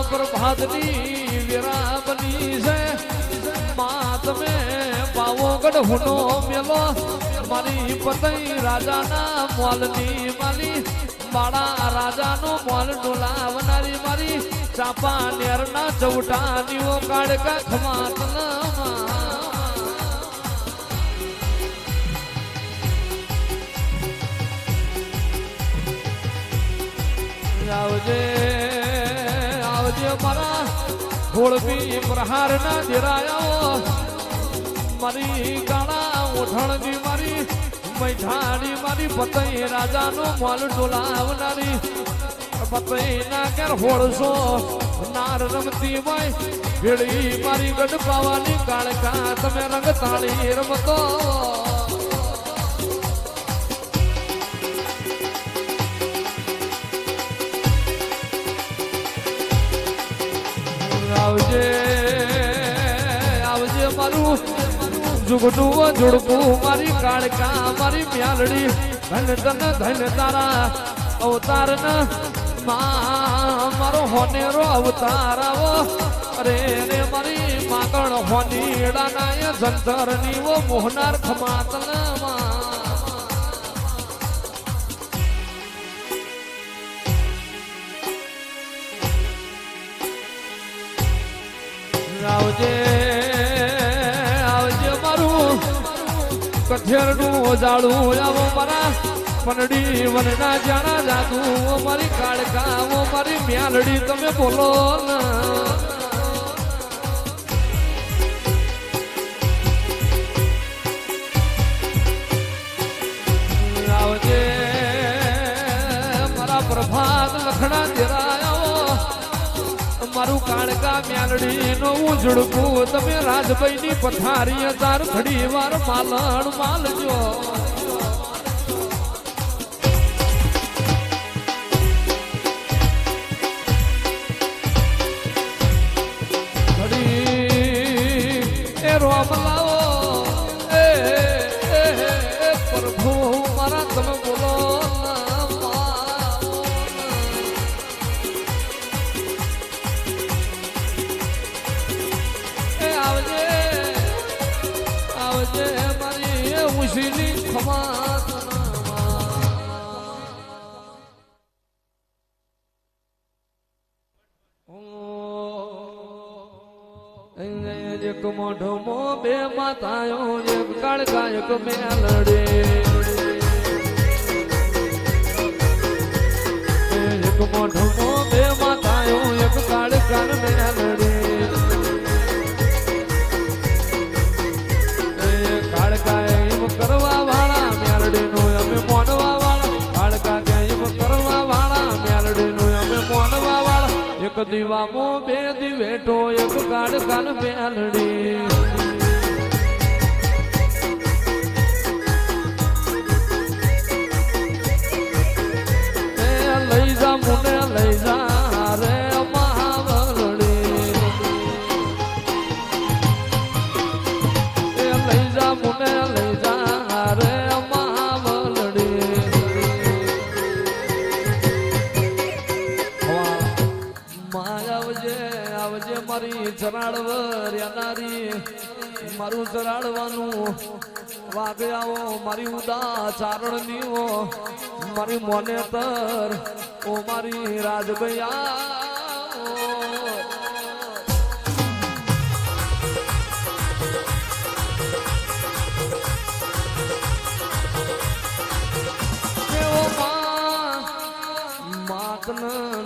પ્રભાતની વિરાબની છે માં તમે પાવોગઢ હુનો મેલો મારી પતઈ રાજાના મોલની માલી બાળા રાજાનો મોલ ડોલાવનારી મારી ચાપા નેરના ચૌટાનીઓ કાળકા ખમાતના આવજે આવજે મારા ઘોડબી પ્રહાર ના ધીરાયો મારી ગાળા ઓઠણની મારી મૈઠાની મારી પતઈ રાજાનો મોલ ડોલાવનારી પતઈ ના કેર હોળસો નાર રમતી હોય ભેળી મારી ગઢ પાવાની કાળકા તમે રંગ તાળી રમતો આવજે આવજે મારું જુગડું જુડકું મારી કાળકા મારી મ્યાલડી ધન ધન ધન તારા અવતાર ન મારો હોનેરો અવતાર આવો અરે રે મારી માગણ હોનીડા નાય જંતર નીવો મોહનાર ખમાતન આવજે આવજે મારું કઠેરનું જાળું આવો મારા પનડી વનના જાણા જાદુ મારી કાળકા મારી મ્યાલડી તમે બોલો આવજે મારા પ્રભાત લખણા દેરાયો મારું કાળકા મ્યાલડી નો ઉજળકું તમે રાજભાઈ ની પથારી તાર ઘડી વાર માલણ માલજો ઘડી એ રોમ લાવો એ પ્રભુ મારા તમે બોલો મારી ઉશીની ખમાત એક મોઢો મો બે માતાયો એક કાળકા એક મેલડે એક મોઢો મો બે માતાયો એક કાળકા મેલડે કરવા વાળા મ્યાલડી નું અમે મોનવા વાળા કાળકા કેમ કરવા વાળા મ્યાલડી નું અમે મોનવા વાળા એક દીવામો બે દિવેટો એક કાળકા મ્યાલડી લઈ જા મુને લઈ જા રે મહાવલડી લઈ જા મુને લઈ જા રે મહાવલડી આવજે આવજે મારી ચરાડવર યાનારી મારું ચરાડવાનું વાગ આવો મારી ઉદા ચારણ નીવો મારી મોનેતર ઓ મારી રાજભૈયા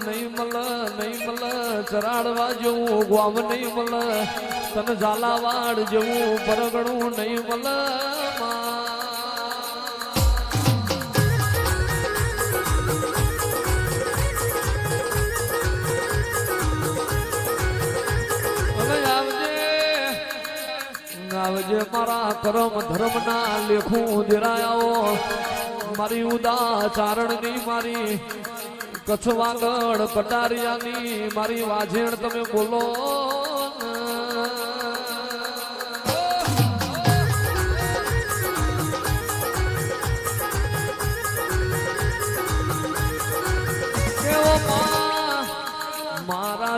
નહીં મલ ચરાડવા જેવું ગોમ નહીં મલ તને ઝાલાવાડ જેવું પરગણું નહીં મલ આવજે મારા કરમ ધર્મ ના લેખું દેરાયો મારી ઉદા ચારણ ની મારી કચ્છ વાગડ કટારિયાની મારી વાજેણ તમે બોલો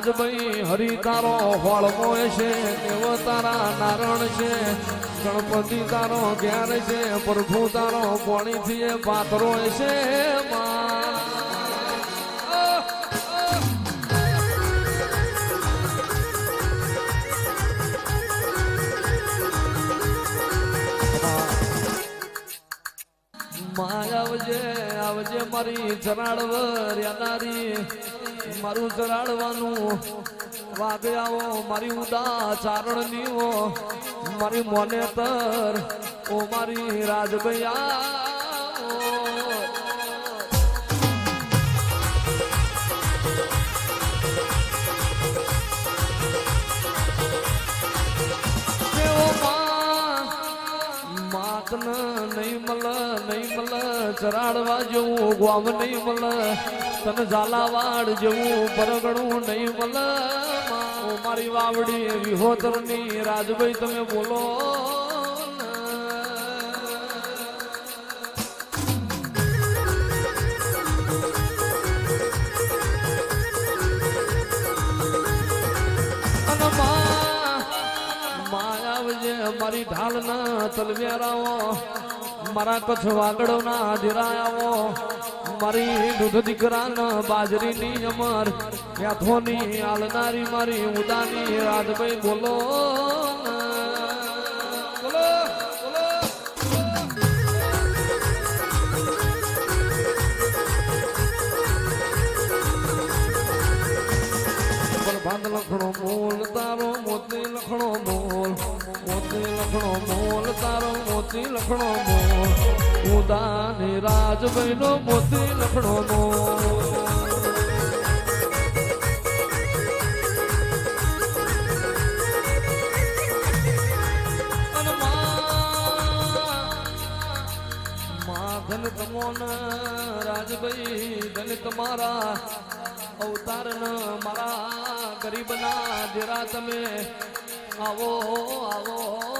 રાજભાઈ હરી તારો હોળમો છે દેવ તારા નારણ છે ગણપતિ તારો ઘેર છે પ્રભુ તારો પાણીથી પાથરો છે આવજે આવજે મારી ચરાડવર યાદારી મારું ચરાડવાનું વાગે આવો મારી ઉદા ચારણ દીવો મારી મોનેતર ઓ મારી રાજભૈયા નહીં મલ ચરાડવા જેવું ગોમ નહીં મલ તને ઝાલાવાડ જેવું પરગણું નહીં મલ મારી વાવડી વિહોતર ની રાજભાઈ તમે બોલો મારી ઢાલ ના તલવ્યારાઓ મારા કચ્છ વાગડો ના ધીરાયાઓ મારી દૂધ દીકરા ના બાજરી ની અમર યાથોની આલનારી મારી ઉદાની રાજભાઈ બોલો ભાંગ લખણો મોલ તારો મોતી લખણો મોલ મોતી લખણો મોલ તારો મોતી લખણો મોલ ઉદાની રાજભાઈ નો મોતી લખણો મોલ ધન તમોન રાજભાઈ ધન તમારા અવતાર ન મારા ગરીબ ના જેરા તમે આવો આવો